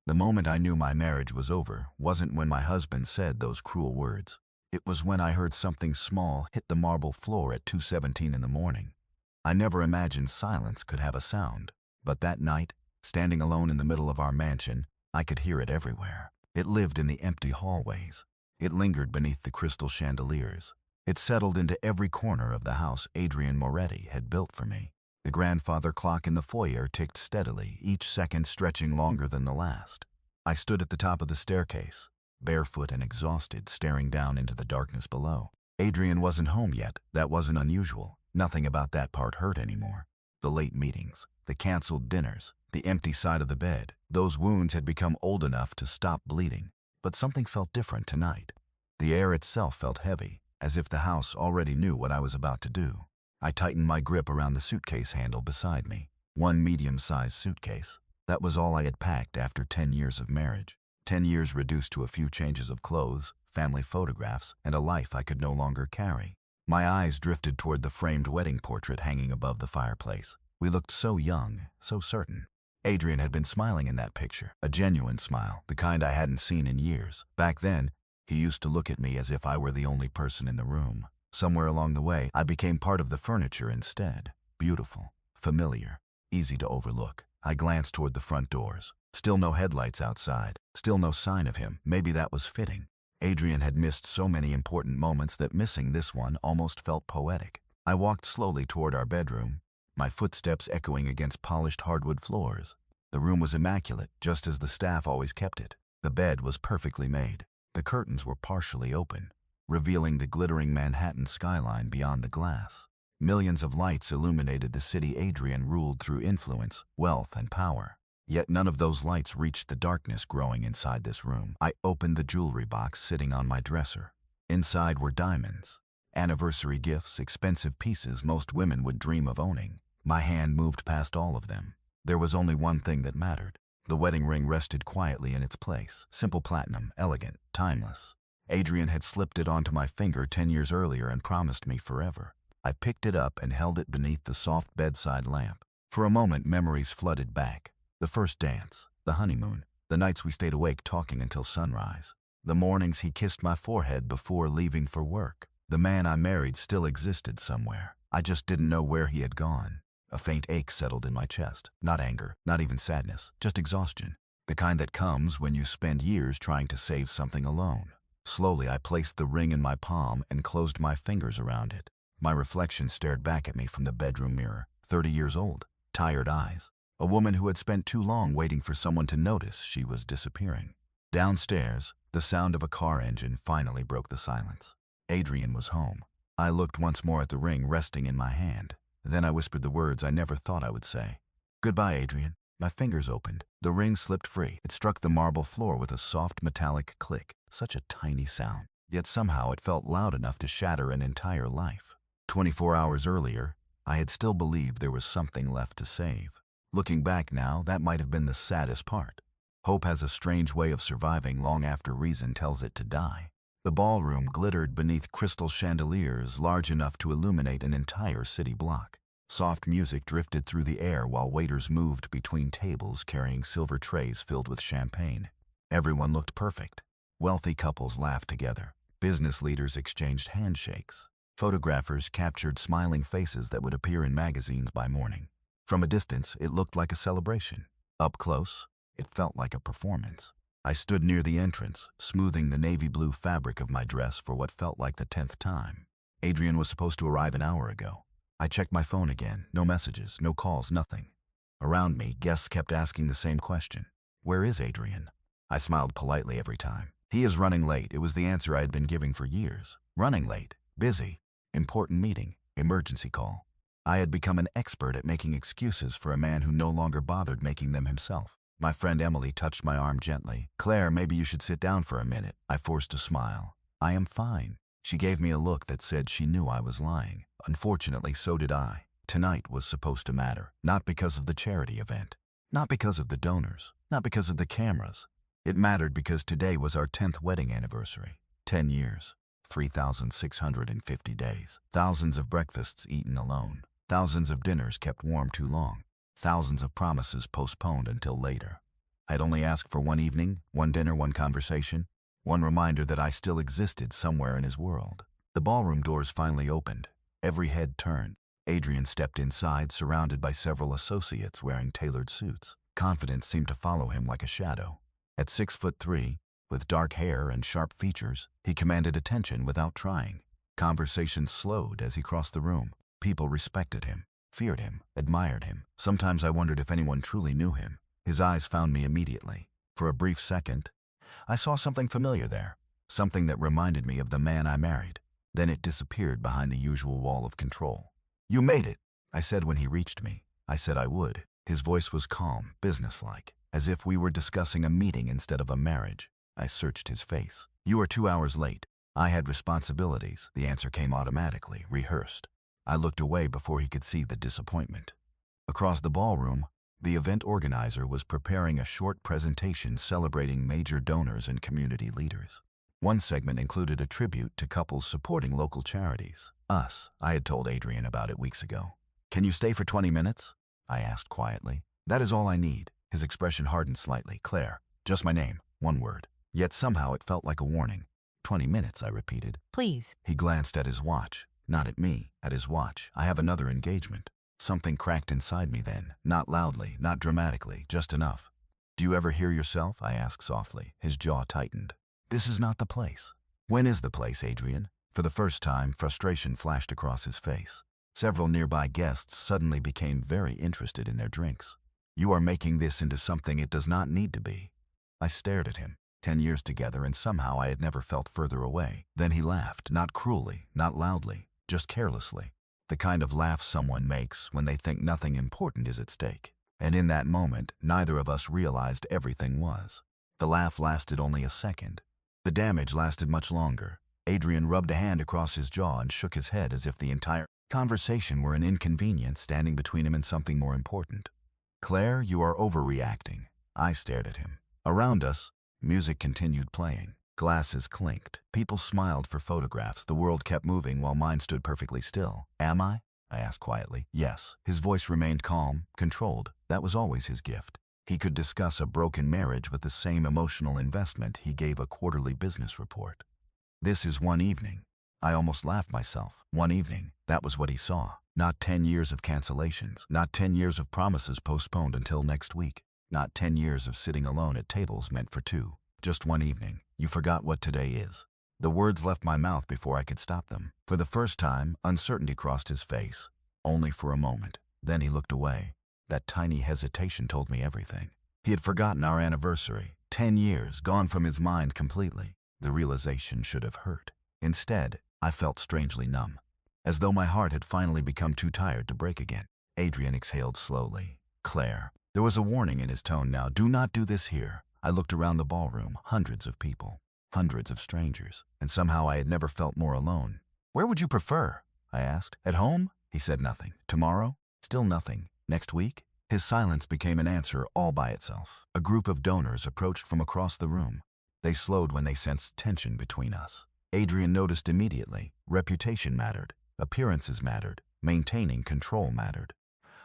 The moment I knew my marriage was over wasn't when my husband said those cruel words. It was when I heard something small hit the marble floor at 2:17 in the morning. I never imagined silence could have a sound, but that night, standing alone in the middle of our mansion, I could hear it everywhere. It lived in the empty hallways. It lingered beneath the crystal chandeliers. It settled into every corner of the house Adrian Moretti had built for me. The grandfather clock in the foyer ticked steadily, each second stretching longer than the last. I stood at the top of the staircase, barefoot and exhausted, staring down into the darkness below. Adrian wasn't home yet. That wasn't unusual. Nothing about that part hurt anymore. The late meetings, the canceled dinners, the empty side of the bed, those wounds had become old enough to stop bleeding. But something felt different tonight. The air itself felt heavy, as if the house already knew what I was about to do. I tightened my grip around the suitcase handle beside me. One medium-sized suitcase. That was all I had packed after 10 years of marriage. 10 years reduced to a few changes of clothes, family photographs, and a life I could no longer carry. My eyes drifted toward the framed wedding portrait hanging above the fireplace. We looked so young, so certain. Adrian had been smiling in that picture, a genuine smile, the kind I hadn't seen in years. Back then, he used to look at me as if I were the only person in the room. Somewhere along the way, I became part of the furniture instead. Beautiful, familiar, easy to overlook. I glanced toward the front doors. Still no headlights outside. Still no sign of him. Maybe that was fitting. Adrian had missed so many important moments that missing this one almost felt poetic. I walked slowly toward our bedroom, my footsteps echoing against polished hardwood floors. The room was immaculate, just as the staff always kept it. The bed was perfectly made. The curtains were partially open, revealing the glittering Manhattan skyline beyond the glass. Millions of lights illuminated the city Adrian ruled through influence, wealth, and power. Yet none of those lights reached the darkness growing inside this room. I opened the jewelry box sitting on my dresser. Inside were diamonds, anniversary gifts, expensive pieces most women would dream of owning. My hand moved past all of them. There was only one thing that mattered. The wedding ring rested quietly in its place. Simple platinum, elegant, timeless. Adrian had slipped it onto my finger 10 years earlier and promised me forever. I picked it up and held it beneath the soft bedside lamp. For a moment, memories flooded back. The first dance, the honeymoon, the nights we stayed awake talking until sunrise, the mornings he kissed my forehead before leaving for work. The man I married still existed somewhere. I just didn't know where he had gone. A faint ache settled in my chest. Not anger, not even sadness, just exhaustion. The kind that comes when you spend years trying to save something alone. Slowly, I placed the ring in my palm and closed my fingers around it. My reflection stared back at me from the bedroom mirror. 30 years old, tired eyes. A woman who had spent too long waiting for someone to notice she was disappearing. Downstairs, the sound of a car engine finally broke the silence. Adrian was home. I looked once more at the ring resting in my hand. Then I whispered the words I never thought I would say. "Goodbye, Adrian." My fingers opened. The ring slipped free. It struck the marble floor with a soft metallic click. Such a tiny sound. Yet somehow it felt loud enough to shatter an entire life. 24 hours earlier, I had still believed there was something left to save. Looking back now, that might have been the saddest part. Hope has a strange way of surviving long after reason tells it to die. The ballroom glittered beneath crystal chandeliers large enough to illuminate an entire city block. Soft music drifted through the air while waiters moved between tables carrying silver trays filled with champagne. Everyone looked perfect. Wealthy couples laughed together. Business leaders exchanged handshakes. Photographers captured smiling faces that would appear in magazines by morning. From a distance, it looked like a celebration. Up close, it felt like a performance. I stood near the entrance, smoothing the navy blue fabric of my dress for what felt like the 10th time. Adrian was supposed to arrive an hour ago. I checked my phone again. No messages, no calls, nothing. Around me, guests kept asking the same question. "Where is Adrian?" I smiled politely every time. "He is running late." It was the answer I had been giving for years. Running late, busy, important meeting, emergency call. I had become an expert at making excuses for a man who no longer bothered making them himself. My friend Emily touched my arm gently. "Claire, maybe you should sit down for a minute." I forced a smile. "I am fine." She gave me a look that said she knew I was lying. Unfortunately, so did I. Tonight was supposed to matter, not because of the charity event, not because of the donors, not because of the cameras. It mattered because today was our 10th wedding anniversary. 10 years, 3,650 days, thousands of breakfasts eaten alone, thousands of dinners kept warm too long, thousands of promises postponed until later. I'd only asked for one evening, one dinner, one conversation, one reminder that I still existed somewhere in his world. The ballroom doors finally opened. Every head turned. Adrian stepped inside, surrounded by several associates wearing tailored suits. Confidence seemed to follow him like a shadow. At 6'3", with dark hair and sharp features, he commanded attention without trying. Conversation slowed as he crossed the room. People respected him, feared him, admired him. Sometimes I wondered if anyone truly knew him. His eyes found me immediately. For a brief second, I saw something familiar there, something that reminded me of the man I married. Then it disappeared behind the usual wall of control. "You made it," I said when he reached me. I said I would. His voice was calm, businesslike, as if we were discussing a meeting instead of a marriage. I searched his face. "You are 2 hours late." I had responsibilities. The answer came automatically, rehearsed. I looked away before he could see the disappointment. Across the ballroom, the event organizer was preparing a short presentation celebrating major donors and community leaders. One segment included a tribute to couples supporting local charities. Us. I had told Adrian about it weeks ago. "Can you stay for 20 minutes? I asked quietly. "That is all I need." His expression hardened slightly. "Claire. Just my name. One word." Yet somehow it felt like a warning. 20 minutes, I repeated. Please. He glanced at his watch. Not at me, at his watch. "I have another engagement." Something cracked inside me then. Not loudly, not dramatically, just enough. "Do you ever hear yourself?" I asked softly. His jaw tightened. "This is not the place." "When is the place, Adrian?" For the first time, frustration flashed across his face. Several nearby guests suddenly became very interested in their drinks. "You are making this into something it does not need to be." I stared at him. 10 years together, and somehow I had never felt further away. Then he laughed, not cruelly, not loudly, just carelessly. The kind of laugh someone makes when they think nothing important is at stake. And in that moment, neither of us realized everything was. The laugh lasted only a second. The damage lasted much longer. Adrian rubbed a hand across his jaw and shook his head as if the entire conversation were an inconvenience standing between him and something more important. "Claire, you are overreacting." I stared at him. Around us, music continued playing. Glasses clinked. People smiled for photographs. The world kept moving while mine stood perfectly still. "Am I?" I asked quietly. "Yes." His voice remained calm, controlled. That was always his gift. He could discuss a broken marriage with the same emotional investment he gave a quarterly business report. "This is one evening." I almost laughed myself. One evening. That was what he saw. Not 10 years of cancellations. Not 10 years of promises postponed until next week. Not 10 years of sitting alone at tables meant for two. Just one evening. "You forgot what today is." The words left my mouth before I could stop them. For the first time, uncertainty crossed his face. Only for a moment. Then he looked away. That tiny hesitation told me everything. He had forgotten our anniversary. 10 years, gone from his mind completely. The realization should have hurt. Instead, I felt strangely numb, as though my heart had finally become too tired to break again. Adrian exhaled slowly. "Claire." There was a warning in his tone now. "Do not do this here." I looked around the ballroom. Hundreds of people. Hundreds of strangers. And somehow I had never felt more alone. "Where would you prefer?" I asked. "At home?" He said nothing. "Tomorrow?" Still nothing. "Next week?" His silence became an answer all by itself. A group of donors approached from across the room. They slowed when they sensed tension between us. Adrian noticed immediately. Reputation mattered. Appearances mattered. Maintaining control mattered.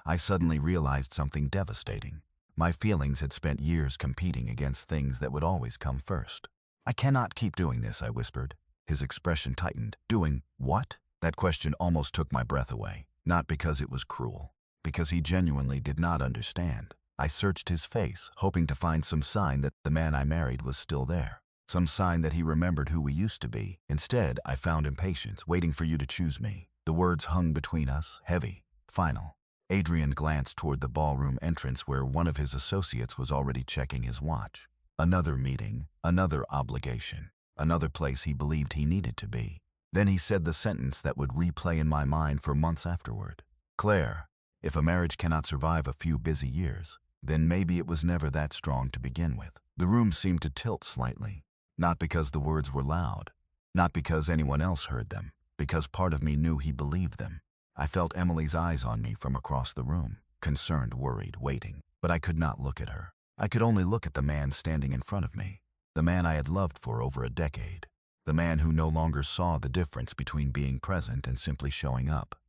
I suddenly realized something devastating. My feelings had spent years competing against things that would always come first. "I cannot keep doing this," I whispered. His expression tightened. "Doing what?" That question almost took my breath away. Not because it was cruel. Because he genuinely did not understand. I searched his face, hoping to find some sign that the man I married was still there. Some sign that he remembered who we used to be. Instead, I found impatience, "Waiting for you to choose me." The words hung between us, heavy, final. Adrian glanced toward the ballroom entrance where one of his associates was already checking his watch. Another meeting, another obligation, another place he believed he needed to be. Then he said the sentence that would replay in my mind for months afterward. "Claire, if a marriage cannot survive a few busy years, then maybe it was never that strong to begin with." The room seemed to tilt slightly. Not because the words were loud, not because anyone else heard them, because part of me knew he believed them. I felt Emily's eyes on me from across the room, concerned, worried, waiting. But I could not look at her. I could only look at the man standing in front of me, the man I had loved for over a decade, the man who no longer saw the difference between being present and simply showing up.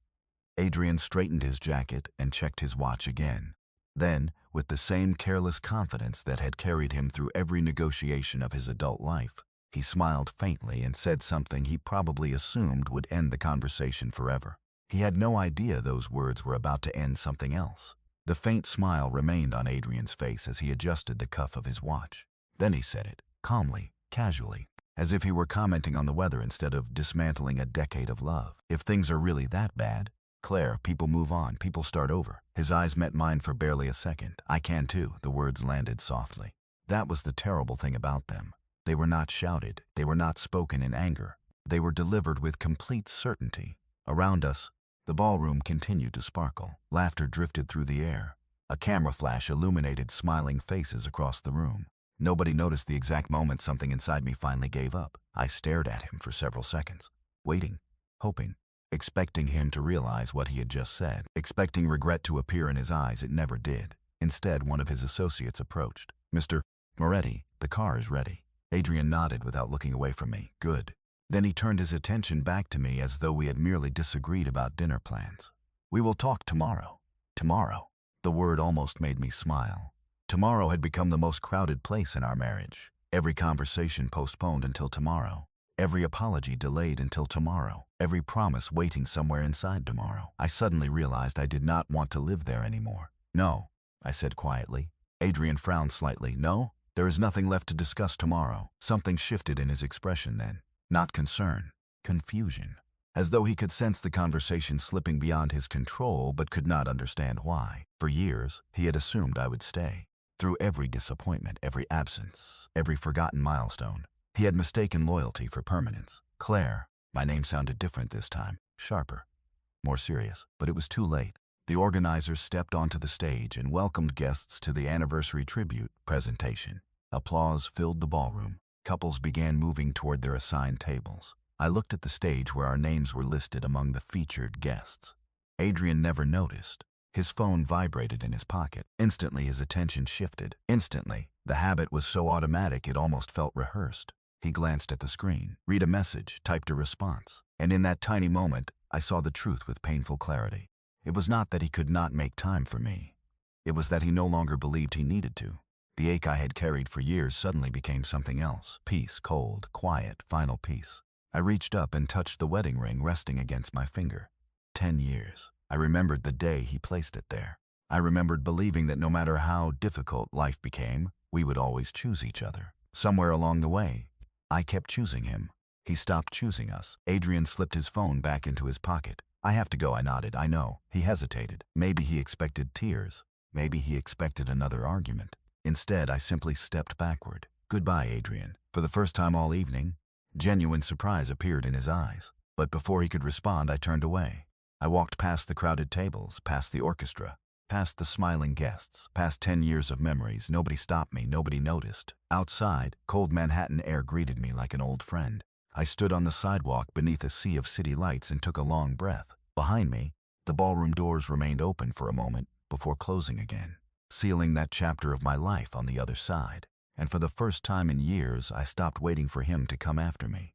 Adrian straightened his jacket and checked his watch again. Then, with the same careless confidence that had carried him through every negotiation of his adult life, he smiled faintly and said something he probably assumed would end the conversation forever. He had no idea those words were about to end something else. The faint smile remained on Adrian's face as he adjusted the cuff of his watch. Then he said it, calmly, casually, as if he were commenting on the weather instead of dismantling a decade of love. If things are really that bad, Claire, people move on, people start over. His eyes met mine for barely a second. I can too, the words landed softly. That was the terrible thing about them. They were not shouted, they were not spoken in anger. They were delivered with complete certainty. Around us, the ballroom continued to sparkle. Laughter drifted through the air. A camera flash illuminated smiling faces across the room. Nobody noticed the exact moment something inside me finally gave up. I stared at him for several seconds, waiting, hoping, expecting him to realize what he had just said, expecting regret to appear in his eyes. It never did. Instead, one of his associates approached. "Mr. Moretti, the car is ready." Adrian nodded without looking away from me. "Good." Then he turned his attention back to me as though we had merely disagreed about dinner plans. "We will talk tomorrow." Tomorrow. The word almost made me smile. Tomorrow had become the most crowded place in our marriage. Every conversation postponed until tomorrow. Every apology delayed until tomorrow. Every promise waiting somewhere inside tomorrow. I suddenly realized I did not want to live there anymore. "No," I said quietly. Adrian frowned slightly. "No? There is nothing left to discuss tomorrow." Something shifted in his expression then. Not concern, confusion. As though he could sense the conversation slipping beyond his control but could not understand why. For years, he had assumed I would stay. Through every disappointment, every absence, every forgotten milestone, he had mistaken loyalty for permanence. Claire. My name sounded different this time, sharper, more serious, but it was too late. The organizers stepped onto the stage and welcomed guests to the anniversary tribute presentation. Applause filled the ballroom. Couples began moving toward their assigned tables. I looked at the stage where our names were listed among the featured guests. Adrian never noticed. His phone vibrated in his pocket. Instantly, his attention shifted. Instantly. The habit was so automatic it almost felt rehearsed. He glanced at the screen, read a message, typed a response. And in that tiny moment, I saw the truth with painful clarity. It was not that he could not make time for me. It was that he no longer believed he needed to. The ache I had carried for years suddenly became something else. Peace, cold, quiet, final peace. I reached up and touched the wedding ring resting against my finger. 10 years. I remembered the day he placed it there. I remembered believing that no matter how difficult life became, we would always choose each other. Somewhere along the way, I kept choosing him. He stopped choosing us. Adrian slipped his phone back into his pocket. "I have to go," I nodded. "I know." He hesitated. Maybe he expected tears. Maybe he expected another argument. Instead, I simply stepped backward. "Goodbye, Adrian." For the first time all evening, genuine surprise appeared in his eyes. But before he could respond, I turned away. I walked past the crowded tables, past the orchestra, past the smiling guests, past 10 years of memories. Nobody stopped me, nobody noticed. Outside, cold Manhattan air greeted me like an old friend. I stood on the sidewalk beneath a sea of city lights and took a long breath. Behind me, the ballroom doors remained open for a moment before closing again, sealing that chapter of my life on the other side. And for the first time in years, I stopped waiting for him to come after me.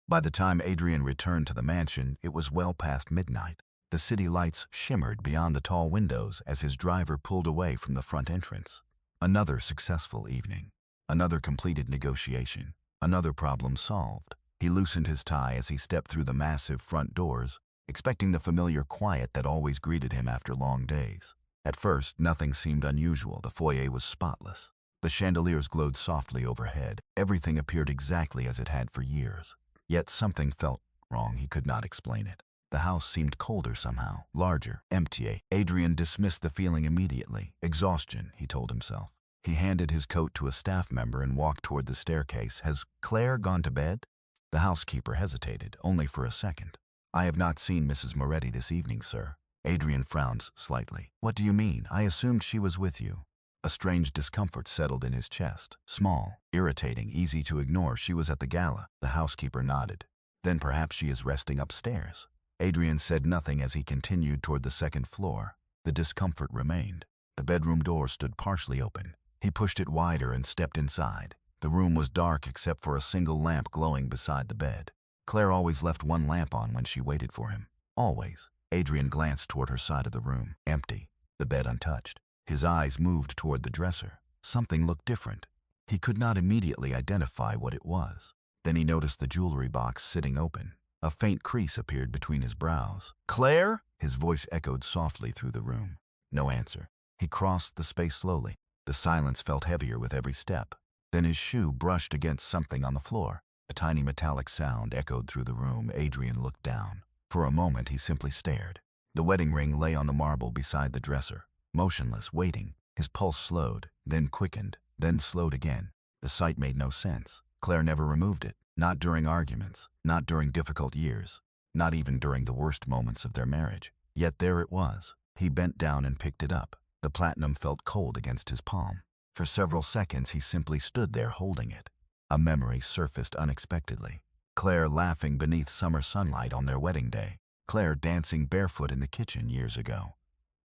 By the time Adrian returned to the mansion, it was well past midnight. The city lights shimmered beyond the tall windows as his driver pulled away from the front entrance. Another successful evening. Another completed negotiation. Another problem solved. He loosened his tie as he stepped through the massive front doors, expecting the familiar quiet that always greeted him after long days. At first, nothing seemed unusual. The foyer was spotless. The chandeliers glowed softly overhead. Everything appeared exactly as it had for years. Yet something felt wrong. He could not explain it. The house seemed colder somehow, larger, emptier. Adrian dismissed the feeling immediately. Exhaustion, he told himself. He handed his coat to a staff member and walked toward the staircase. "Has Claire gone to bed?" The housekeeper hesitated, only for a second. "I have not seen Mrs. Moretti this evening, sir." Adrian frowned slightly. "What do you mean? I assumed she was with you." A strange discomfort settled in his chest. Small, irritating, easy to ignore. "She was at the gala." The housekeeper nodded. "Then perhaps she is resting upstairs." Adrian said nothing as he continued toward the second floor. The discomfort remained. The bedroom door stood partially open. He pushed it wider and stepped inside. The room was dark except for a single lamp glowing beside the bed. Claire always left one lamp on when she waited for him. Always. Adrian glanced toward her side of the room. Empty. The bed untouched. His eyes moved toward the dresser. Something looked different. He could not immediately identify what it was. Then he noticed the jewelry box sitting open. A faint crease appeared between his brows. "Claire?" His voice echoed softly through the room. No answer. He crossed the space slowly. The silence felt heavier with every step. Then his shoe brushed against something on the floor. A tiny metallic sound echoed through the room. Adrian looked down. For a moment, he simply stared. The wedding ring lay on the marble beside the dresser, motionless, waiting. His pulse slowed, then quickened, then slowed again. The sight made no sense. Claire never removed it. Not during arguments, not during difficult years, not even during the worst moments of their marriage. Yet there it was. He bent down and picked it up. The platinum felt cold against his palm. For several seconds, he simply stood there holding it. A memory surfaced unexpectedly. Claire laughing beneath summer sunlight on their wedding day. Claire dancing barefoot in the kitchen years ago.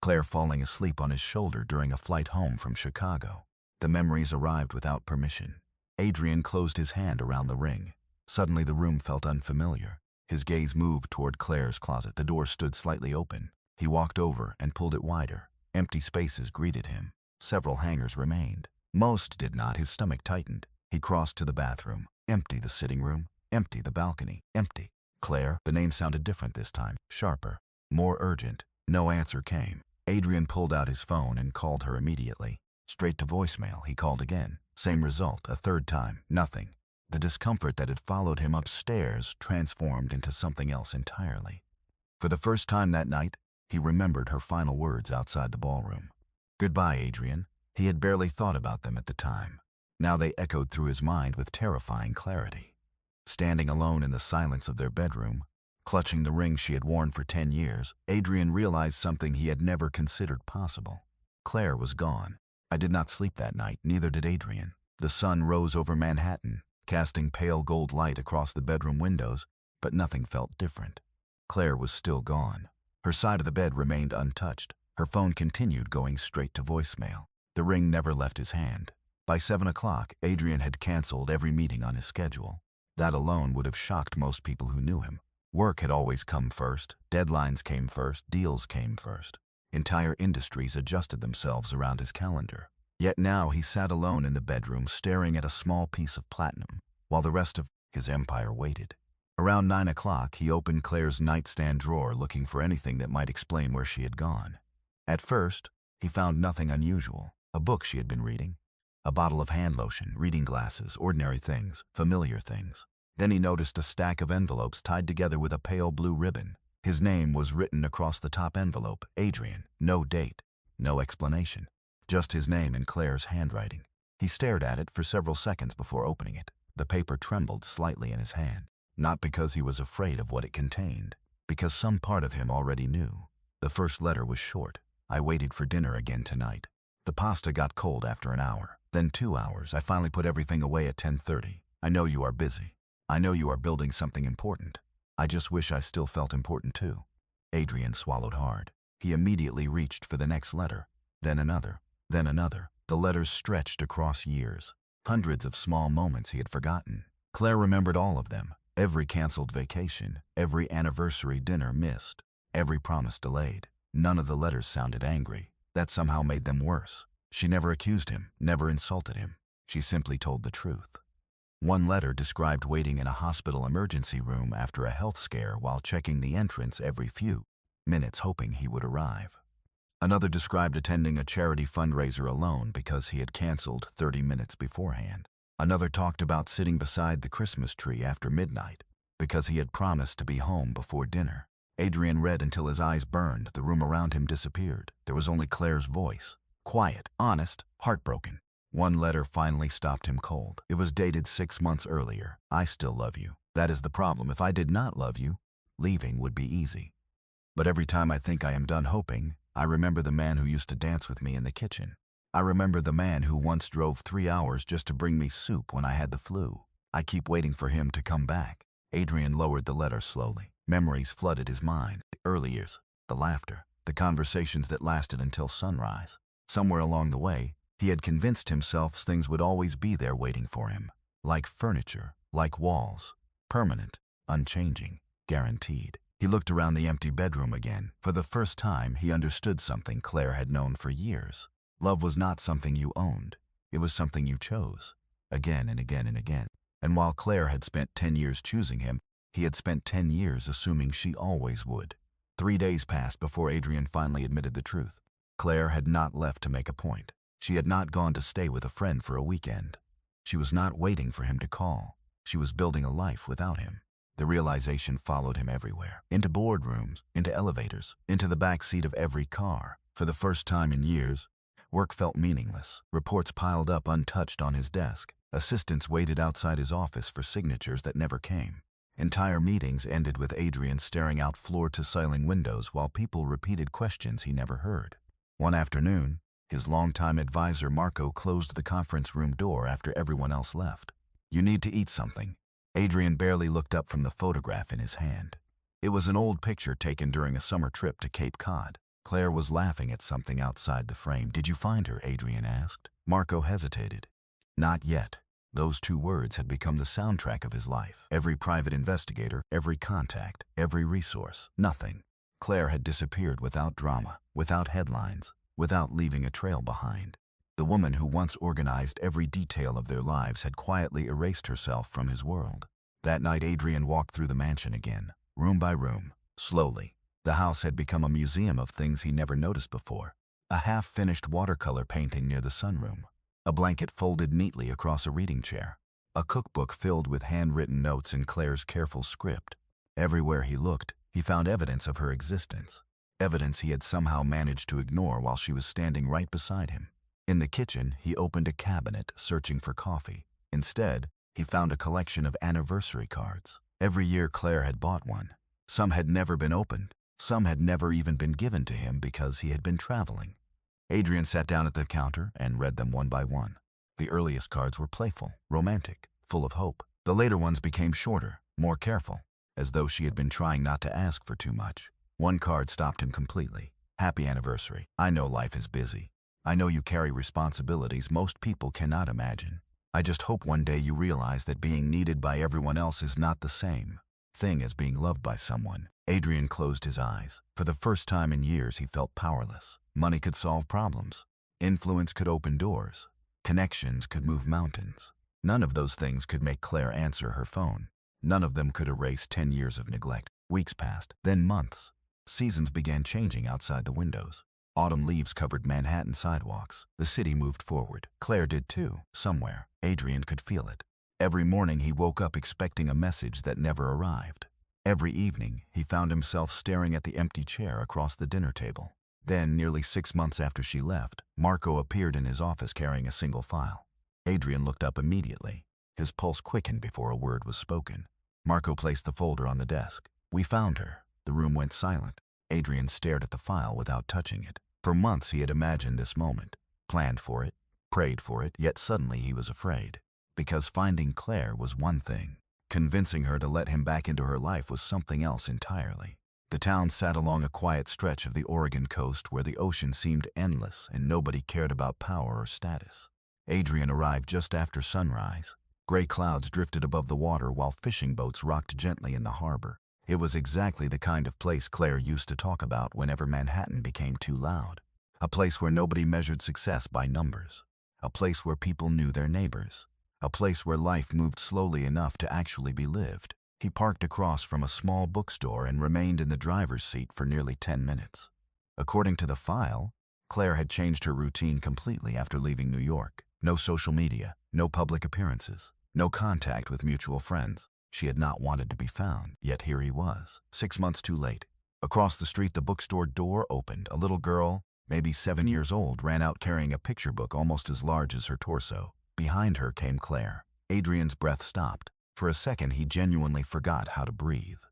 Claire falling asleep on his shoulder during a flight home from Chicago. The memories arrived without permission. Adrian closed his hand around the ring. Suddenly the room felt unfamiliar. His gaze moved toward Claire's closet. The door stood slightly open. He walked over and pulled it wider. Empty spaces greeted him. Several hangers remained. Most did not. His stomach tightened. He crossed to the bathroom. Empty the sitting room. Empty the balcony. Empty. Claire. The name sounded different this time. Sharper. More urgent. No answer came. Adrian pulled out his phone and called her immediately. Straight to voicemail. He called again. Same result. A third time. Nothing. The discomfort that had followed him upstairs transformed into something else entirely. For the first time that night, he remembered her final words outside the ballroom. "Goodbye, Adrian." He had barely thought about them at the time. Now they echoed through his mind with terrifying clarity. Standing alone in the silence of their bedroom, clutching the ring she had worn for 10 years, Adrian realized something he had never considered possible. Claire was gone. I did not sleep that night, neither did Adrian. The sun rose over Manhattan, casting pale gold light across the bedroom windows, but nothing felt different. Claire was still gone. Her side of the bed remained untouched. Her phone continued going straight to voicemail. The ring never left his hand. By 7 o'clock, Adrian had canceled every meeting on his schedule. That alone would have shocked most people who knew him. Work had always come first, deadlines came first, deals came first. Entire industries adjusted themselves around his calendar. Yet now he sat alone in the bedroom staring at a small piece of platinum, while the rest of his empire waited. Around 9 o'clock, he opened Claire's nightstand drawer looking for anything that might explain where she had gone. At first, he found nothing unusual. A book she had been reading, a bottle of hand lotion, reading glasses, ordinary things, familiar things. Then he noticed a stack of envelopes tied together with a pale blue ribbon. His name was written across the top envelope, Adrian. No date, no explanation. Just his name in Claire's handwriting. He stared at it for several seconds before opening it. The paper trembled slightly in his hand. Not because he was afraid of what it contained, because some part of him already knew. The first letter was short. "I waited for dinner again tonight. The pasta got cold after an hour, then 2 hours. I finally put everything away at 10:30. I know you are busy. I know you are building something important. I just wish I still felt important too." Adrian swallowed hard. He immediately reached for the next letter, then another, then another. The letters stretched across years. Hundreds of small moments he had forgotten. Claire remembered all of them. Every canceled vacation, every anniversary dinner missed, every promise delayed. None of the letters sounded angry. That somehow made them worse. She never accused him, never insulted him. She simply told the truth. One letter described waiting in a hospital emergency room after a health scare while checking the entrance every few minutes hoping he would arrive. Another described attending a charity fundraiser alone because he had canceled 30 minutes beforehand. Another talked about sitting beside the Christmas tree after midnight because he had promised to be home before dinner. Adrian read until his eyes burned. The room around him disappeared. There was only Claire's voice. Quiet, honest, heartbroken. One letter finally stopped him cold. It was dated 6 months earlier. "I still love you. That is the problem. If I did not love you, leaving would be easy. But every time I think I am done hoping, I remember the man who used to dance with me in the kitchen. I remember the man who once drove 3 hours just to bring me soup when I had the flu. I keep waiting for him to come back." Adrian lowered the letter slowly. Memories flooded his mind. The early years, the laughter, the conversations that lasted until sunrise. Somewhere along the way, he had convinced himself things would always be there waiting for him. Like furniture, like walls. Permanent, unchanging, guaranteed. He looked around the empty bedroom again. For the first time, he understood something Claire had known for years. Love was not something you owned. It was something you chose, again and again and again. And while Claire had spent 10 years choosing him, he had spent 10 years assuming she always would. 3 days passed before Adrian finally admitted the truth. Claire had not left to make a point. She had not gone to stay with a friend for a weekend. She was not waiting for him to call. She was building a life without him. The realization followed him everywhere. Into boardrooms, into elevators, into the back seat of every car. For the first time in years, work felt meaningless. Reports piled up untouched on his desk. Assistants waited outside his office for signatures that never came. Entire meetings ended with Adrian staring out floor-to-ceiling windows while people repeated questions he never heard. One afternoon, his longtime advisor Marco closed the conference room door after everyone else left. "You need to eat something." Adrian barely looked up from the photograph in his hand. It was an old picture taken during a summer trip to Cape Cod. Claire was laughing at something outside the frame. "Did you find her?" Adrian asked. Marco hesitated. "Not yet." Those two words had become the soundtrack of his life. Every private investigator, every contact, every resource, nothing. Claire had disappeared without drama, without headlines, without leaving a trail behind. The woman who once organized every detail of their lives had quietly erased herself from his world. That night Adrian walked through the mansion again, room by room, slowly. The house had become a museum of things he never noticed before. A half-finished watercolor painting near the sunroom. A blanket folded neatly across a reading chair. A cookbook filled with handwritten notes in Claire's careful script. Everywhere he looked, he found evidence of her existence. Evidence he had somehow managed to ignore while she was standing right beside him. In the kitchen, he opened a cabinet, searching for coffee. Instead, he found a collection of anniversary cards. Every year Claire had bought one. Some had never been opened. Some had never even been given to him because he had been traveling. Adrian sat down at the counter and read them one by one. The earliest cards were playful, romantic, full of hope. The later ones became shorter, more careful, as though she had been trying not to ask for too much. One card stopped him completely. "Happy anniversary. I know life is busy. I know you carry responsibilities most people cannot imagine. I just hope one day you realize that being needed by everyone else is not the same thing as being loved by someone." Adrian closed his eyes. For the first time in years, he felt powerless. Money could solve problems. Influence could open doors. Connections could move mountains. None of those things could make Claire answer her phone. None of them could erase 10 years of neglect. Weeks passed, then months. Seasons began changing outside the windows. Autumn leaves covered Manhattan sidewalks. The city moved forward. Claire did too, somewhere. Adrian could feel it. Every morning he woke up expecting a message that never arrived. Every evening, he found himself staring at the empty chair across the dinner table. Then, nearly 6 months after she left, Marco appeared in his office carrying a single file. Adrian looked up immediately. His pulse quickened before a word was spoken. Marco placed the folder on the desk. "We found her." The room went silent. Adrian stared at the file without touching it. For months he had imagined this moment, planned for it, prayed for it, yet suddenly he was afraid. Because finding Claire was one thing. Convincing her to let him back into her life was something else entirely. The town sat along a quiet stretch of the Oregon coast where the ocean seemed endless and nobody cared about power or status. Adrian arrived just after sunrise. Gray clouds drifted above the water while fishing boats rocked gently in the harbor. It was exactly the kind of place Claire used to talk about whenever Manhattan became too loud. A place where nobody measured success by numbers. A place where people knew their neighbors. A place where life moved slowly enough to actually be lived. He parked across from a small bookstore and remained in the driver's seat for nearly 10 minutes. According to the file, Claire had changed her routine completely after leaving New York. No social media, no public appearances, no contact with mutual friends. She had not wanted to be found, yet here he was, 6 months too late. Across the street, the bookstore door opened. A little girl, maybe 7 years old, ran out carrying a picture book almost as large as her torso. Behind her came Claire. Adrian's breath stopped. For a second, he genuinely forgot how to breathe.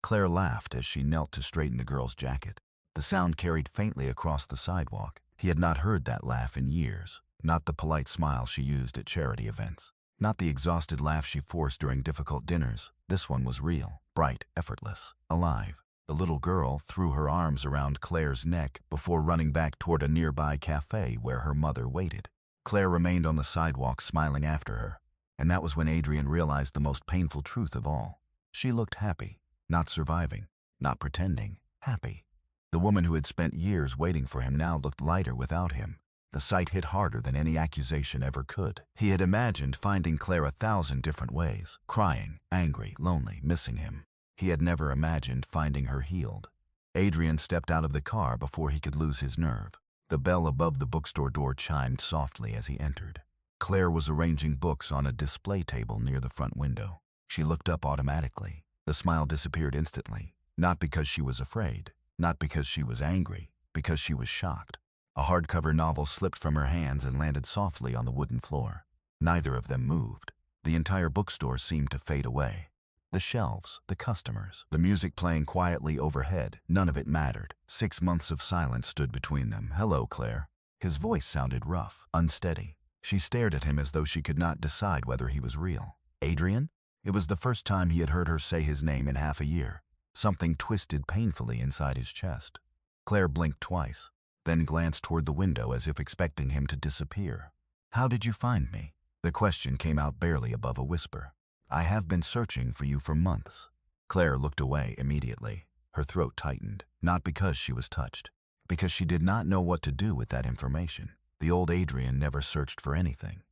Claire laughed as she knelt to straighten the girl's jacket. The sound carried faintly across the sidewalk. He had not heard that laugh in years. Not the polite smile she used at charity events. Not the exhausted laugh she forced during difficult dinners. This one was real, bright, effortless, alive. The little girl threw her arms around Claire's neck before running back toward a nearby cafe where her mother waited. Claire remained on the sidewalk smiling after her. And that was when Adrian realized the most painful truth of all. She looked happy, not surviving, not pretending, happy. The woman who had spent years waiting for him now looked lighter without him. The sight hit harder than any accusation ever could. He had imagined finding Claire 1,000 different ways, crying, angry, lonely, missing him. He had never imagined finding her healed. Adrian stepped out of the car before he could lose his nerve. The bell above the bookstore door chimed softly as he entered. Claire was arranging books on a display table near the front window. She looked up automatically. The smile disappeared instantly, not because she was afraid, not because she was angry, because she was shocked. A hardcover novel slipped from her hands and landed softly on the wooden floor. Neither of them moved. The entire bookstore seemed to fade away. The shelves, the customers, the music playing quietly overhead, none of it mattered. 6 months of silence stood between them. "Hello, Claire." His voice sounded rough, unsteady. She stared at him as though she could not decide whether he was real. "Adrian?" It was the first time he had heard her say his name in half a year. Something twisted painfully inside his chest. Claire blinked twice, then glanced toward the window as if expecting him to disappear. "How did you find me?" The question came out barely above a whisper. "I have been searching for you for months." Claire looked away immediately. Her throat tightened, not because she was touched, because she did not know what to do with that information. The old Adrian never searched for anything.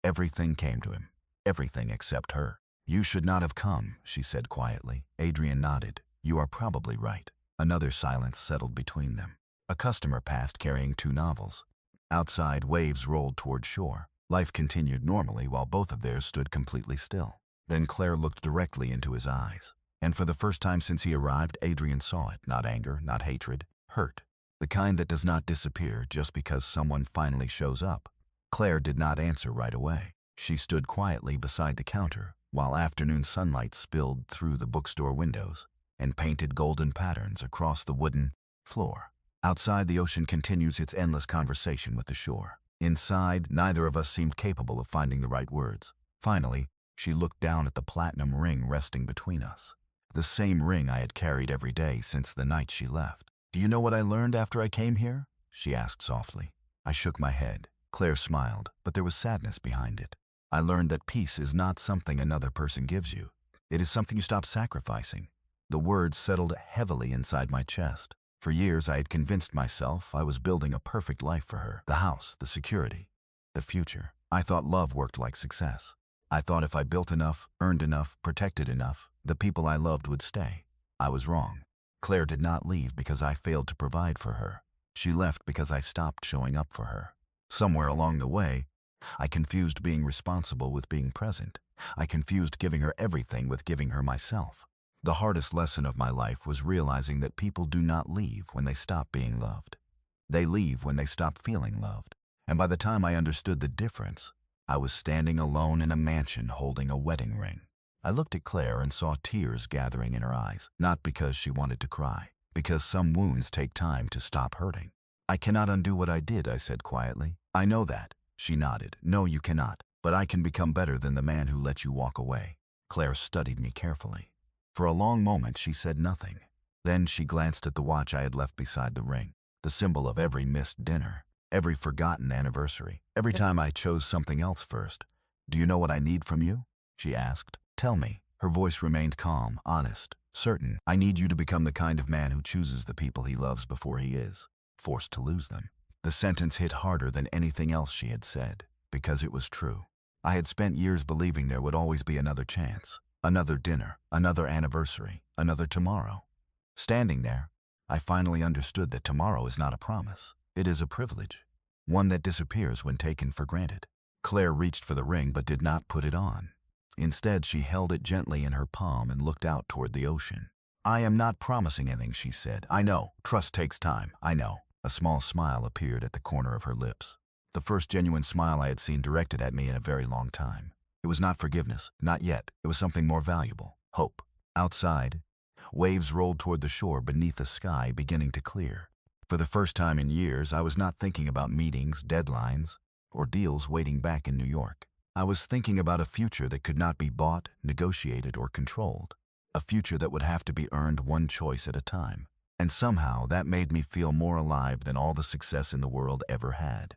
Everything came to him, everything except her. "You should not have come," she said quietly. Adrian nodded. "You are probably right." Another silence settled between them. A customer passed carrying 2 novels. Outside, waves rolled toward shore. Life continued normally while both of theirs stood completely still. Then Claire looked directly into his eyes. And for the first time since he arrived, Adrian saw it. Not anger, not hatred, hurt. The kind that does not disappear just because someone finally shows up. Claire did not answer right away. She stood quietly beside the counter, while afternoon sunlight spilled through the bookstore windows and painted golden patterns across the wooden floor. Outside, the ocean continues its endless conversation with the shore. Inside, neither of us seemed capable of finding the right words. Finally, she looked down at the platinum ring resting between us. The same ring I had carried every day since the night she left. "Do you know what I learned after I came here?" she asked softly. I shook my head. Claire smiled, but there was sadness behind it. "I learned that peace is not something another person gives you. It is something you stop sacrificing." The words settled heavily inside my chest. For years I had convinced myself I was building a perfect life for her. The house, the security, the future. I thought love worked like success. I thought if I built enough, earned enough, protected enough, the people I loved would stay. I was wrong. Claire did not leave because I failed to provide for her. She left because I stopped showing up for her. Somewhere along the way, I confused being responsible with being present. I confused giving her everything with giving her myself. The hardest lesson of my life was realizing that people do not leave when they stop being loved. They leave when they stop feeling loved. And by the time I understood the difference, I was standing alone in a mansion holding a wedding ring. I looked at Claire and saw tears gathering in her eyes, not because she wanted to cry, because some wounds take time to stop hurting. "I cannot undo what I did," I said quietly. "I know that." She nodded. "No, you cannot, but I can become better than the man who let you walk away." Claire studied me carefully. For a long moment, she said nothing. Then she glanced at the watch I had left beside the ring, the symbol of every missed dinner, every forgotten anniversary, every time I chose something else first. "Do you know what I need from you?" she asked. "Tell me." Her voice remained calm, honest, certain. "I need you to become the kind of man who chooses the people he loves before he is forced to lose them." The sentence hit harder than anything else she had said, because it was true. I had spent years believing there would always be another chance. Another dinner, another anniversary, another tomorrow. Standing there, I finally understood that tomorrow is not a promise. It is a privilege, one that disappears when taken for granted. Claire reached for the ring but did not put it on. Instead, she held it gently in her palm and looked out toward the ocean. "I am not promising anything," she said. "I know. Trust takes time. I know." A small smile appeared at the corner of her lips. The first genuine smile I had seen directed at me in a very long time. It was not forgiveness, not yet. It was something more valuable, hope. Outside, waves rolled toward the shore beneath a sky beginning to clear. For the first time in years, I was not thinking about meetings, deadlines, or deals waiting back in New York. I was thinking about a future that could not be bought, negotiated, or controlled. A future that would have to be earned one choice at a time. And somehow that made me feel more alive than all the success in the world ever had.